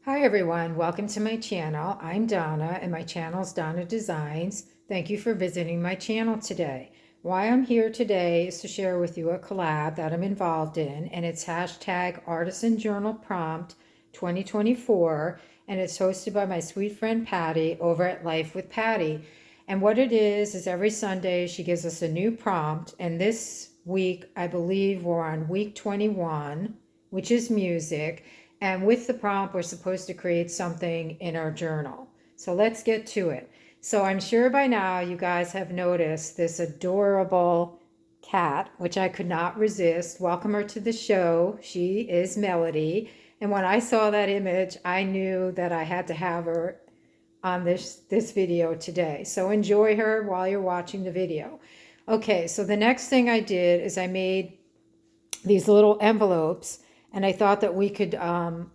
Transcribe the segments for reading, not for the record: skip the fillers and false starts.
Hi everyone, welcome to my channel. I'm Donna and my channel is Donna Designs. Thank you for visiting my channel today. Why I'm here today is to share with you a collab that I'm involved in, and it's hashtag Artisan Journal Prompt 2024, and it's hosted by my sweet friend Patti over at Life with Patti. And what it is every Sunday she gives us a new prompt, and this week I believe we're on week 21, which is music. And with the prompt, we're supposed to create something in our journal. So let's get to it. So I'm sure by now you guys have noticed this adorable cat, which I could not resist. Welcome her to the show. She is Melody. And when I saw that image, I knew that I had to have her on this video today. So enjoy her while you're watching the video. Okay, so the next thing I did is I made these little envelopes, and I thought that we could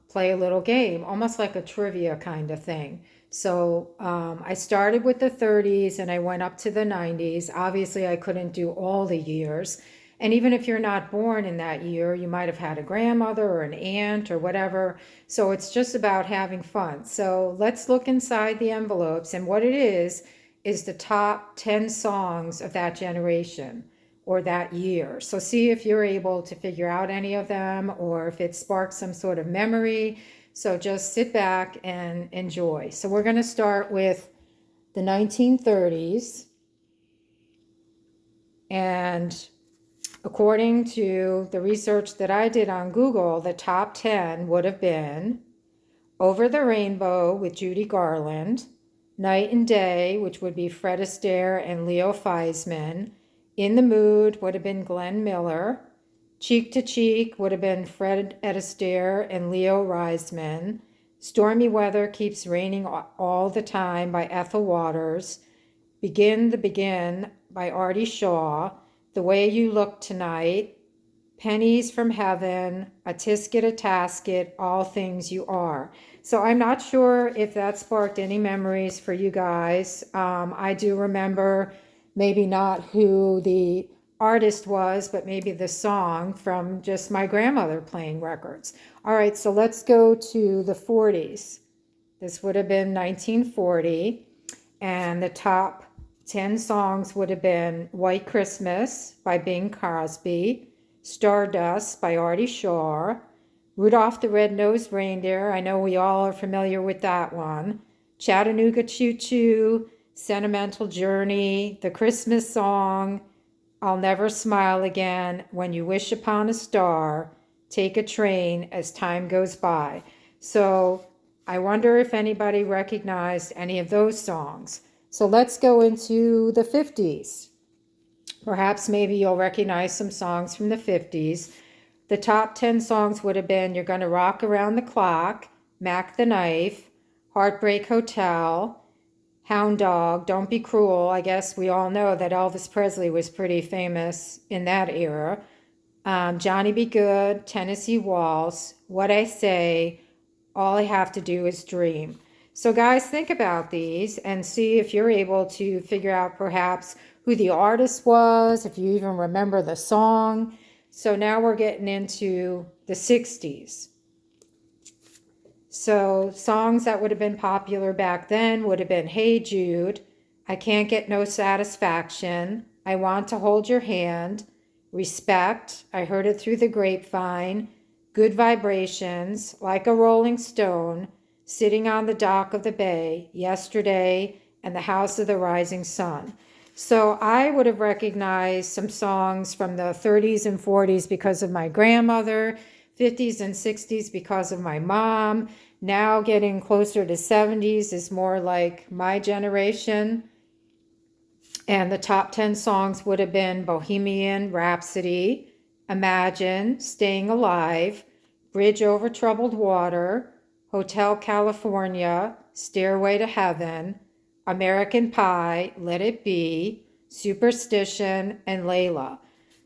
play a little game, almost like a trivia kind of thing. So I started with the 30s and I went up to the 90s. Obviously, I couldn't do all the years. And even if you're not born in that year, you might have had a grandmother or an aunt or whatever. So it's just about having fun. So let's look inside the envelopes. And what it is the top 10 songs of that generation or that year. So see if you're able to figure out any of them or if it sparks some sort of memory. So just sit back and enjoy. So we're going to start with the 1930s. And according to the research that I did on Google, the top 10 would have been Over the Rainbow with Judy Garland, Night and Day, which would be Fred Astaire and Leo Feisman. In the Mood would have been Glenn Miller. Cheek to Cheek would have been Fred Astaire and Leo Reisman. Stormy Weather Keeps Raining All the Time by Ethel Waters. Begin the Begin by Artie Shaw. The Way You Look Tonight. Pennies from Heaven, A Tisket, a Tasket, All Things You Are. So I'm not sure if that sparked any memories for you guys. I do remember maybe not who the artist was, but maybe the song from just my grandmother playing records. All right, so let's go to the 40s. This would have been 1940, and the top 10 songs would have been White Christmas by Bing Crosby, Stardust by Artie Shaw, Rudolph the Red-Nosed Reindeer, I know we all are familiar with that one, Chattanooga Choo Choo, Sentimental Journey, The Christmas Song, I'll Never Smile Again, When You Wish Upon a Star, Take a Train as Time Goes By. So I wonder if anybody recognized any of those songs. So let's go into the 50s. Perhaps maybe you'll recognize some songs from the 50s. The top 10 songs would have been You're Gonna Rock Around the Clock, Mac the Knife, Heartbreak Hotel, Hound Dog, Don't Be Cruel. I guess we all know that Elvis Presley was pretty famous in that era. Johnny Be Good, Tennessee Waltz, What I Say, All I Have to Do Is Dream. So guys, think about these and see if you're able to figure out perhaps who the artist was, if you even remember the song. So now we're getting into the 60s. So songs that would have been popular back then would have been Hey Jude, I Can't Get No Satisfaction, I Want to Hold Your Hand, Respect, I Heard It Through the Grapevine, Good Vibrations, Like a Rolling Stone, Sitting on the Dock of the Bay, Yesterday, and The House of the Rising Sun. So I would have recognized some songs from the 30s and 40s because of my grandmother, 50s and 60s because of my mom. Now getting closer to 70s is more like my generation. And the top 10 songs would have been Bohemian Rhapsody, Imagine, Staying Alive, Bridge Over Troubled Water, Hotel California, Stairway to Heaven, American Pie, Let It Be, Superstition, and Layla.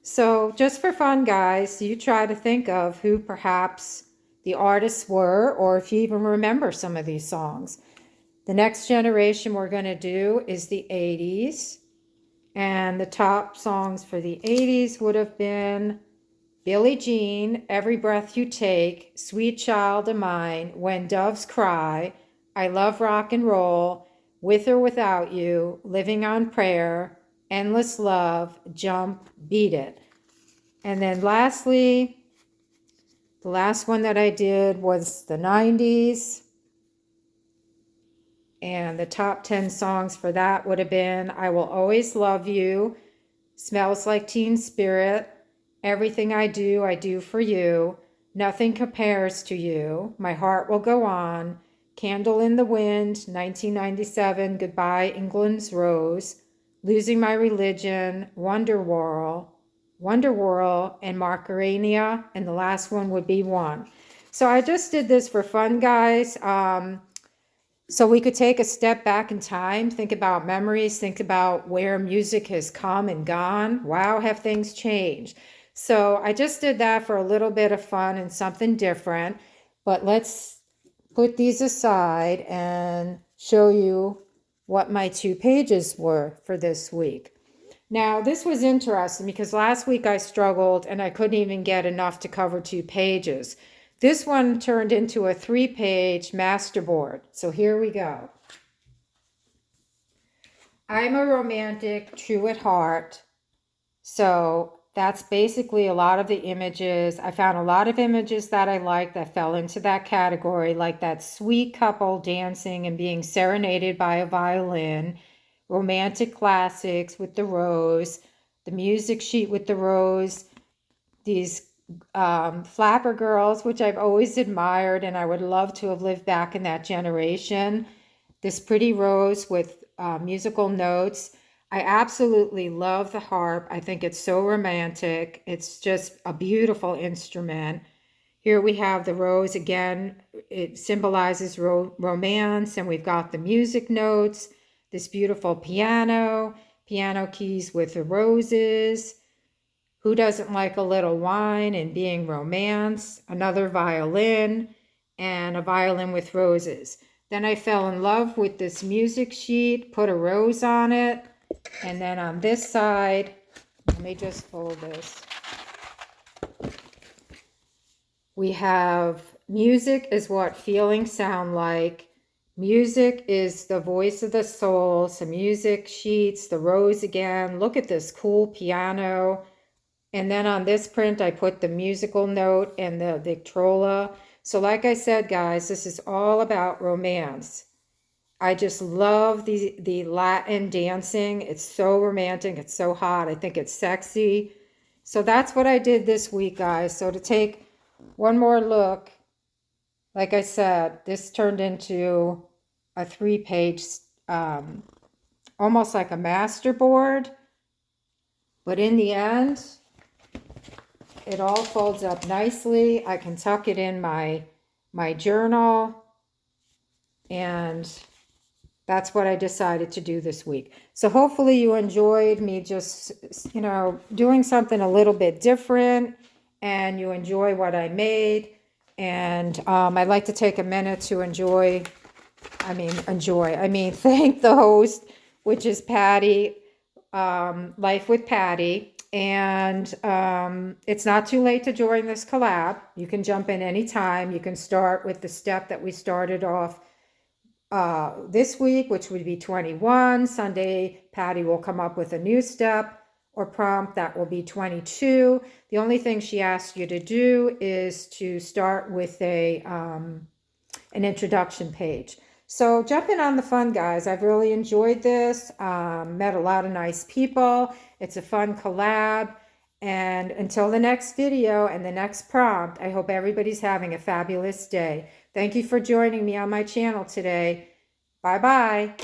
So just for fun, guys, you try to think of who perhaps the artists were, or if you even remember some of these songs. The next generation we're going to do is the 80s. And the top songs for the 80s would have been Billie Jean, Every Breath You Take, Sweet Child of Mine, When Doves Cry, I Love Rock and Roll, With or Without You, Living on Prayer, Endless Love, Jump, Beat It. And then lastly, the last one that I did was the 90s. And the top 10 songs for that would have been I Will Always Love You, Smells Like Teen Spirit, Everything I Do for You, Nothing Compares to You, My Heart Will Go On, Candle in the Wind, 1997, Goodbye England's Rose, Losing My Religion, Wonderwall, and Macarena, and the last one would be One. So I just did this for fun, guys. So we could take a step back in time, think about memories, think about where music has come and gone. Wow, have things changed. So I just did that for a little bit of fun and something different. But let's put these aside and show you what my 2 pages were for this week. Now, this was interesting because last week I struggled and I couldn't even get enough to cover 2 pages. This one turned into a 3-page masterboard. So here we go. I'm a romantic, true at heart. So that's basically a lot of the images. I found a lot of images that I liked that fell into that category, like that sweet couple dancing and being serenaded by a violin, romantic classics with the rose, the music sheet with the rose, these flapper girls, which I've always admired, and I would love to have lived back in that generation. This pretty rose with musical notes. I absolutely love the harp. I think it's so romantic. It's just a beautiful instrument. Here we have the rose again. It symbolizes romance, and we've got the music notes, this beautiful piano keys with the roses. Who doesn't like a little wine and being romance? Another violin and a violin with roses. Then I fell in love with this music sheet, put a rose on it. And then on this side, let me just fold this. We have music is what feelings sound like. Music is the voice of the soul. Some music sheets, the rose again. Look at this cool piano. And then on this print, I put the musical note and the Victrola. So like I said, guys, this is all about romance. I just love the Latin dancing. It's so romantic. It's so hot. I think it's sexy. So that's what I did this week, guys. So to take one more look, like I said, this turned into a 3-page, almost like a masterboard. But in the end, it all folds up nicely. I can tuck it in my journal, and that's what I decided to do this week. So hopefully you enjoyed me just, doing something a little bit different, and you enjoy what I made. And I'd like to take a minute to thank the host, which is Patti, Life with Patti. And it's not too late to join this collab. You can jump in anytime. You can start with the step that we started off this week, which would be 21. Sunday, Patti will come up with a new step or prompt that will be 22. The only thing she asks you to do is to start with an introduction page. So jump in on the fun, guys. I've really enjoyed this. Met a lot of nice people. It's a fun collab. And until the next video and the next prompt, I hope everybody's having a fabulous day. Thank you for joining me on my channel today. Bye-bye.